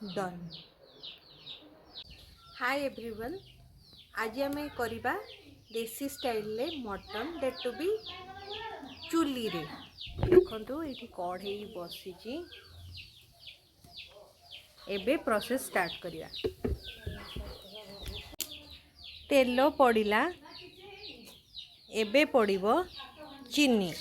Done. Hi everyone, आज आम करवा देसी स्टाइल रे मटन डेट टू बी चुली रे। देखो ये कढ़ई बसी, एबे प्रोसेस स्टार्ट करिया। तेल पड़िला, एबे पड़िबो चीनी।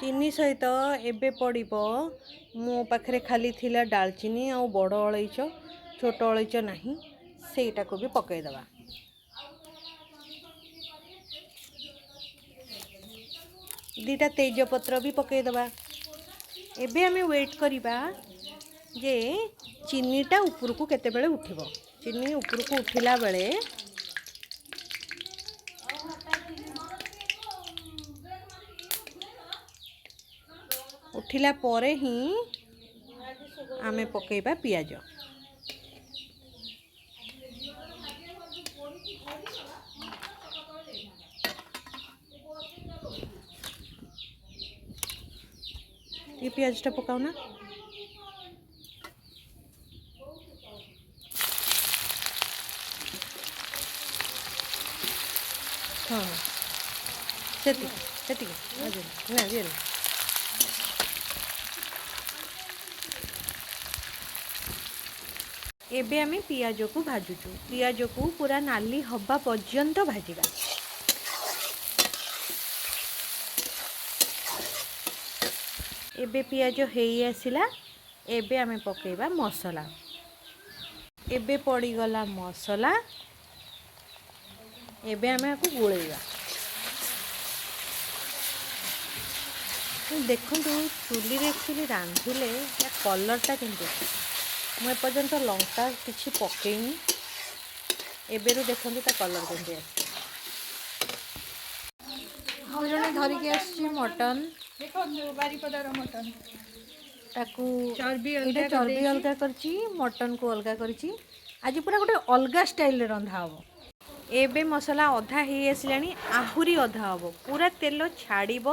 चीनी सहित एबे पड़िबो मो पाखरे खाली थिला डालचीनी आ बड़ अलैच, छोट अलैच नहीं, सेटा को भी पकई दबा। दीटा तेज पत्र भी पकई दबा। एबे हमें वेट करिबा जे चीनीटा ऊपर को केते बेले उठिबो। चीनी ऊपर को उठिला बेले उठिला परे ही आमे पकेबा पियाज। ये पियाजटा पकाओ ना। हाँ सेटिक ना ये एबे आमे पियाज को भाजुचु। पियाज को पूरा नाली हवा पर्यंत भाजिबा। एबे पियाज हेई आसिला, एबे आमे पकेबा मसला। एबे पड़ी गला मसला, एबे आमे आकु गोळेबा। देखो चुली रे एक्चुअली रांधिले या कलरटा केमती मुझे पर्यंत लंका किसी पकईनी। एबेरु देखो ता कलर केमती जड़े धरिकी आसी मटन बारीपदार मटन ताकू चर्बी चर्बी अलगा करची, मटन को अलगा करची। आज पूरा गोटे अलगा स्टाइल रंधा हम। एबे मसला अधा ही आसलानी, आहुरी अधा हम। पूरा तेल छाड़ब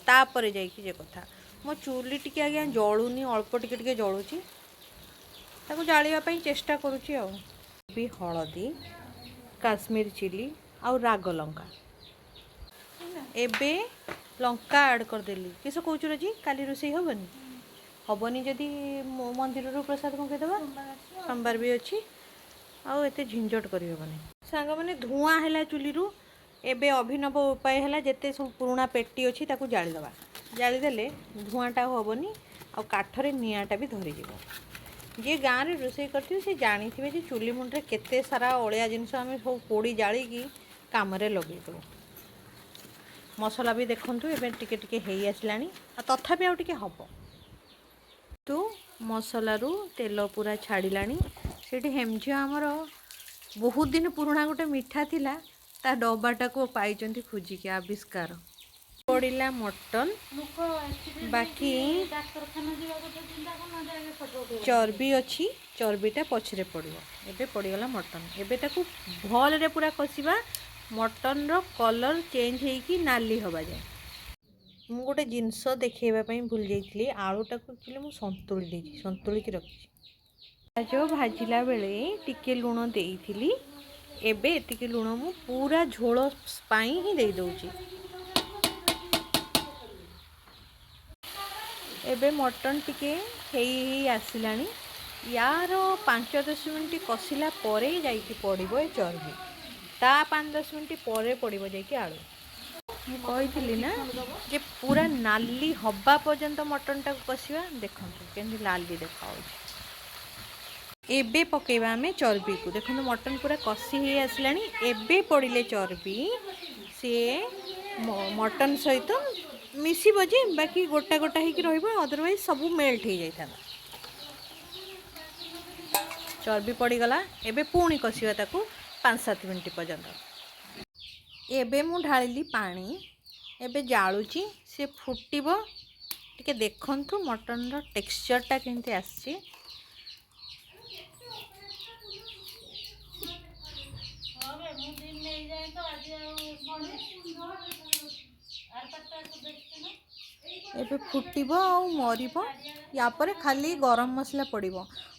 तापर जाइए जे कथा। मो चुली टिके आज्ञा जलुनी, अल्प टिके टिके जलुची, ताकू जालिया चेष्टा करुची। भी हलदी, काश्मीर चिली आउ राग लंका। एबे लंका ऐड करदेली। किस कौच रजी काली रोषे हेनी हेनी जदि मंदिर प्रसाद मंगेदबा। सोमवार भी अच्छी आउ एते झिंझट करनी सांग मैंने धुआं है चुली। एबे अभिनव उपाय है जिते सब पुराणा पेटी अच्छी ताकू जालीदबा। जालीदेले धुआंटा हेनी आ काठरे निआँटा भी धरीज। जी गाँव में रोषे करते से जानी थे चुली मुंडे केते सारा अलिया जिनस आम सब पोड़ी जाड़ी कम लगे दो। मसला भी देखूँ एवं टिके टिके हेई आसलानी, तथापि आउ टिके हब। तो मसला रू तेल पूरा छाड़िलानी। सेठी हेमझ आमर बहुत दिन पुराणा गोटे मिठा थिला, ता डब्बाटा को पाई खोजिकी आविष्कार। पड़िला मटन बाकी चर्बी अच्छी, चर्बीटा पछरे पड़ो। एबे पड़गला मटन। एबे ताकू भल रे पूरा कषिबा। मटन रो कलर चेंज होइकी नाली हवा जाए। मु गोटे जिनस देखैबा भूल जाइली, आलूटा को एक्चुअली मु संतुली रखी। जो भाजिला बेले टिके लुण देइथिली, एबे एतिके लुण मु पूरा झोल पाई ही दे दउची। एबे मटन टिके हेई आसिलानी। यार 5-10 मिनट कषिला परे जाइकी पड़िबो ए चर्बी। ता 5-10 मिनट परे पड़िबो जाइकी आलू। कही ना जे पूरा नाली हवा पर्यंत मटन टा कषिबा। देखंतु केंदी लाली देखा। एबे पकेबा आमे चर्बी को। देखो मटन पूरा कषि ही आसलानी। एबे पड़िले चर्बी सी मटन सहित मिसिबो जे बाकी गोटा गोटा होइकी रहइबो, अदरवाइज सब मेल्ट हो जाइता। चर्बी पड़ीगला। एबे पुणी कषिबा ताकू 5-7 मिनट पर्यंत। एबे मु ढालिली पानी। एबे जालुची से फुटिबो। टिके देखंतु मटन रो टेक्सचरटा केमती आसी। ଏବେ ଫୁଟିବ ଆଉ ମରିବ। ୟା ପରେ ଖାଲି ଗରମ ମସଲା ପଡ଼ିବ।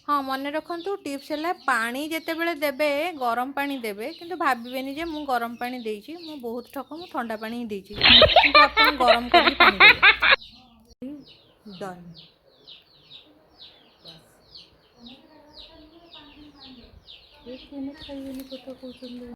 ହଁ ମନେ ରଖନ୍ତୁ, ଟିପ୍ସ ହେଲା ପାଣି ଯେତେବେଳେ ଦେବେ ଗରମ ପାଣି ଦେବେ, କିନ୍ତୁ ଭାବିବେନି ଯେ ମୁଁ ଗରମ ପାଣି ଦେଇଛି। ମୁଁ ବହୁତ ଠକ, ମୁଁ ଥଣ୍ଡା ପାଣି ହିଁ ଦେଇଛି, କିନ୍ତୁ ଆପଣ ଗରମ କରିକି ପାଣି ଦେବେ। ଡନ୍। ଖାଇବେନି କଥା କହୁଛନ୍ତି।